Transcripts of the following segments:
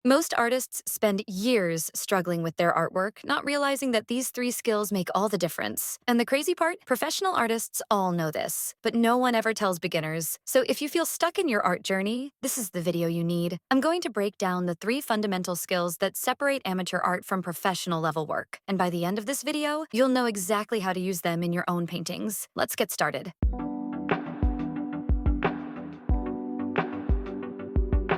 Most artists spend years struggling with their artwork, not realizing that these three skills make all the difference. And the crazy part? Professional artists all know this, but no one ever tells beginners. So if you feel stuck in your art journey, this is the video you need. I'm going to break down the three fundamental skills that separate amateur art from professional level work. And by the end of this video, you'll know exactly how to use them in your own paintings. Let's get started.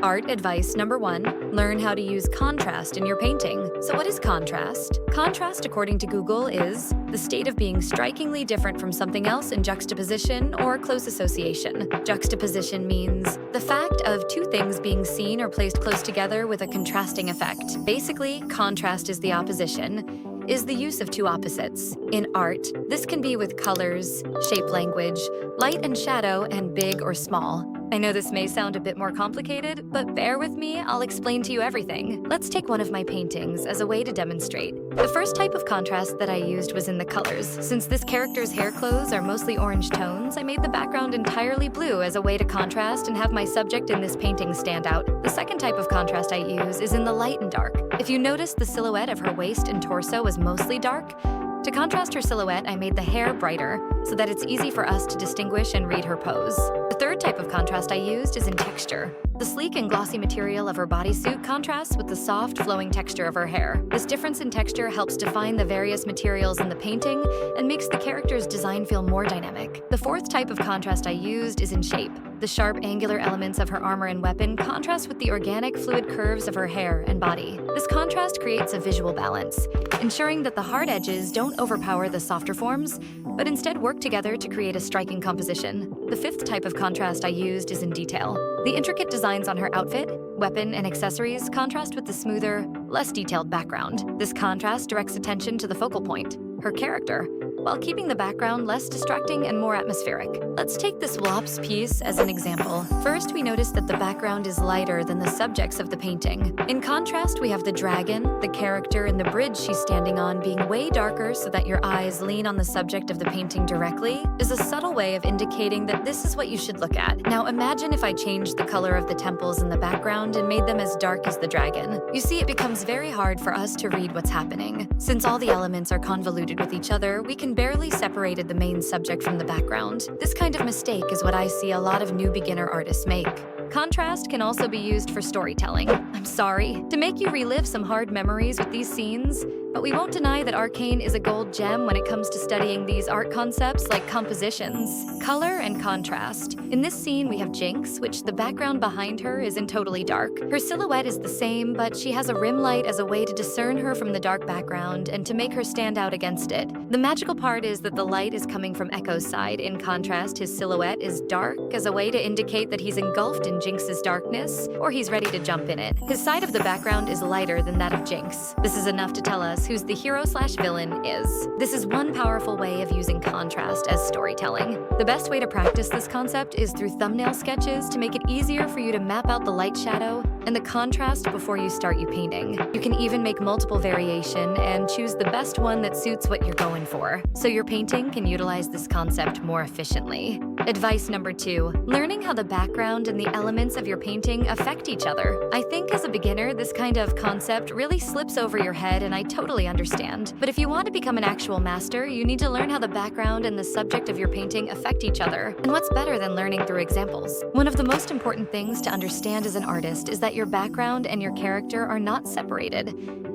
Art advice number 1, learn how to use contrast in your painting. So what is contrast? Contrast, according to Google, is the state of being strikingly different from something else in juxtaposition or close association. Juxtaposition means the fact of two things being seen or placed close together with a contrasting effect. Basically, contrast is the opposition, is the use of two opposites. In art, this can be with colors, shape language, light and shadow, and big or small. I know this may sound a bit more complicated, but bear with me, I'll explain to you everything. Let's take one of my paintings as a way to demonstrate. The first type of contrast that I used was in the colors. Since this character's hair clothes are mostly orange tones, I made the background entirely blue as a way to contrast and have my subject in this painting stand out. The second type of contrast I use is in the light and dark. If you notice, the silhouette of her waist and torso was mostly dark. To contrast her silhouette, I made the hair brighter so that it's easy for us to distinguish and read her pose. The third type of contrast I used is in texture. The sleek and glossy material of her bodysuit contrasts with the soft, flowing texture of her hair. This difference in texture helps define the various materials in the painting and makes the character's design feel more dynamic. The fourth type of contrast I used is in shape. The sharp, angular elements of her armor and weapon contrast with the organic, fluid curves of her hair and body. This contrast creates a visual balance, ensuring that the hard edges don't overpower the softer forms, but instead work together to create a striking composition. The fifth type of contrast I used is in detail. The intricate designs on her outfit, weapon, and accessories contrast with the smoother, less detailed background. This contrast directs attention to the focal point, her character, while keeping the background less distracting and more atmospheric. Let's take this Wops piece as an example. First, we notice that the background is lighter than the subjects of the painting. In contrast, we have the dragon, the character, and the bridge she's standing on being way darker so that your eyes lean on the subject of the painting directly is a subtle way of indicating that this is what you should look at. Now imagine if I changed the color of the temples in the background and made them as dark as the dragon. You see, it becomes very hard for us to read what's happening. Since all the elements are convoluted with each other, we can barely separated the main subject from the background. This kind of mistake is what I see a lot of new beginner artists make. Contrast can also be used for storytelling. I'm sorry, to make you relive some hard memories with these scenes, but we won't deny that Arcane is a gold gem when it comes to studying these art concepts like compositions, color, and contrast. In this scene, we have Jinx, which the background behind her is in totally dark. Her silhouette is the same, but she has a rim light as a way to discern her from the dark background and to make her stand out against it. The magical part is that the light is coming from Echo's side. In contrast, his silhouette is dark as a way to indicate that he's engulfed in Jinx's darkness, or he's ready to jump in it. His side of the background is lighter than that of Jinx. This is enough to tell us who's the hero/villain is. This is one powerful way of using contrast as storytelling. The best way to practice this concept is through thumbnail sketches to make it easier for you to map out the light shadow and the contrast before you start your painting. You can even make multiple variation and choose the best one that suits what you're going for, so your painting can utilize this concept more efficiently. Advice number 2, learning how the background and the elements of your painting affect each other. I think as a beginner, this kind of concept really slips over your head, and I totally understand. But if you want to become an actual master, you need to learn how the background and the subject of your painting affect each other. And what's better than learning through examples? One of the most important things to understand as an artist is that your background and your character are not separated,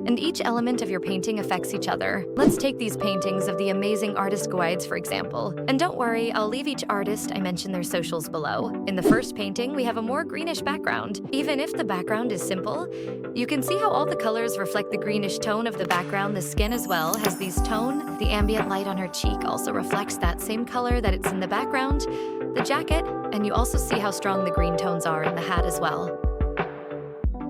and each element of your painting affects each other. Let's take these paintings of the amazing artist guides, for example. And don't worry, I'll leave each artist I mention their socials below. In the first painting, we have a more greenish background. Even if the background is simple, you can see how all the colors reflect the greenish tone of the background. The skin as well has these tone. The ambient light on her cheek also reflects that same color that it's in the background. The jacket, and you also see how strong the green tones are in the hat as well.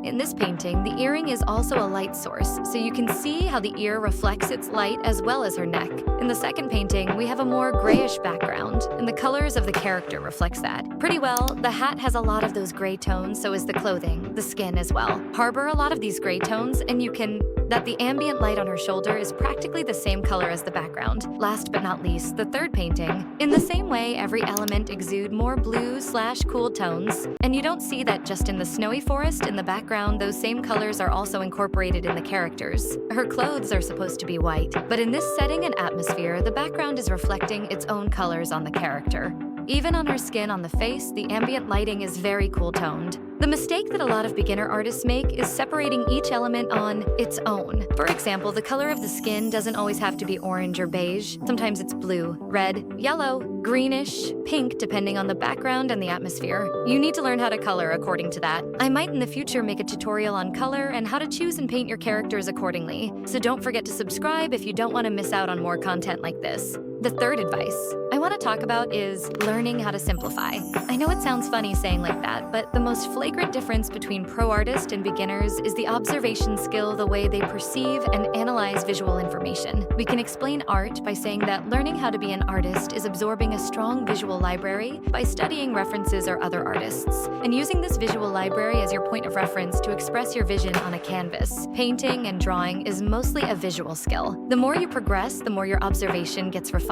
In this painting, the earring is also a light source, so you can see how the ear reflects its light as well as her neck. In the second painting, we have a more grayish background, and the colors of the character reflects that. Pretty well, the hat has a lot of those gray tones, so is the clothing, the skin as well. Harbor a lot of these gray tones, and you can that the ambient light on her shoulder is practically the same color as the background. Last but not least, the third painting. In the same way, every element exudes more blue/cool tones, and you don't see that just in the snowy forest in the background. Those same colors are also incorporated in the characters. Her clothes are supposed to be white, but in this setting and atmosphere, the background is reflecting its own colors on the character. Even on her skin on the face, the ambient lighting is very cool toned. The mistake that a lot of beginner artists make is separating each element on its own. For example, the color of the skin doesn't always have to be orange or beige. Sometimes it's blue, red, yellow, greenish, pink, depending on the background and the atmosphere. You need to learn how to color according to that. I might in the future make a tutorial on color and how to choose and paint your characters accordingly. So don't forget to subscribe if you don't want to miss out on more content like this. The third advice I want to talk about is learning how to simplify. I know it sounds funny saying like that, but the most flagrant difference between pro artists and beginners is the observation skill, the way they perceive and analyze visual information. We can explain art by saying that learning how to be an artist is absorbing a strong visual library by studying references or other artists, and using this visual library as your point of reference to express your vision on a canvas. Painting and drawing is mostly a visual skill. The more you progress, the more your observation gets refined.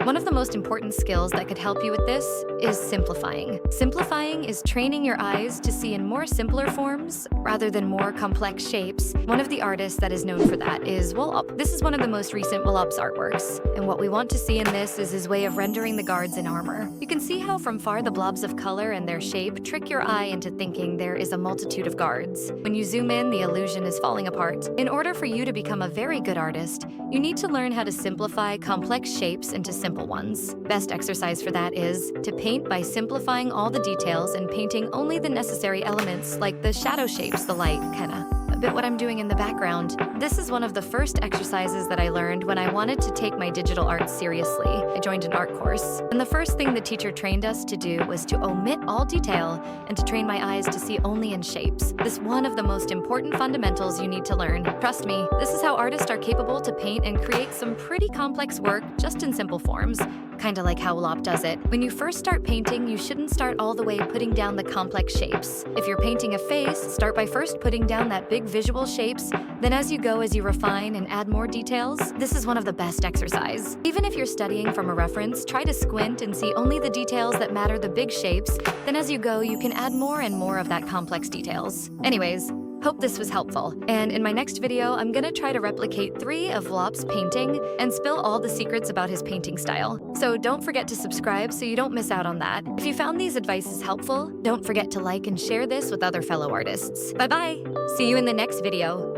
One of the most important skills that could help you with this is simplifying. Simplifying is training your eyes to see in more simpler forms rather than more complex shapes. One of the artists that is known for that is Wallop. This is one of the most recent Wallop's artworks, and what we want to see in this is his way of rendering the guards in armor. You can see how from far the blobs of color and their shape trick your eye into thinking there is a multitude of guards. When you zoom in, the illusion is falling apart. In order for you to become a very good artist, you need to learn how to simplify complex shapes into simple ones. Best exercise for that is to paint by simplifying all the details and painting only the necessary elements like the shadow shapes, the light, kinda. A bit what I'm doing in the background. This is one of the first exercises that I learned when I wanted to take my digital art seriously. I joined an art course, and the first thing the teacher trained us to do was to omit all detail and to train my eyes to see only in shapes. This is one of the most important fundamentals you need to learn. Trust me, this is how artists are capable to paint and create some pretty complex work just in simple forms. Kinda like how Wallop does it. When you first start painting, you shouldn't start all the way putting down the complex shapes. If you're painting a face, start by first putting down that big visual shapes, then as you go, as you refine and add more details, this is one of the best exercise. Even if you're studying from a reference, try to squint and see only the details that matter, the big shapes, then as you go, you can add more and more of that complex details. Anyways, hope this was helpful, and in my next video, I'm gonna try to replicate 3 of Wallop's painting and spill all the secrets about his painting style. So don't forget to subscribe so you don't miss out on that. If you found these advices helpful, don't forget to like and share this with other fellow artists. Bye-bye! See you in the next video.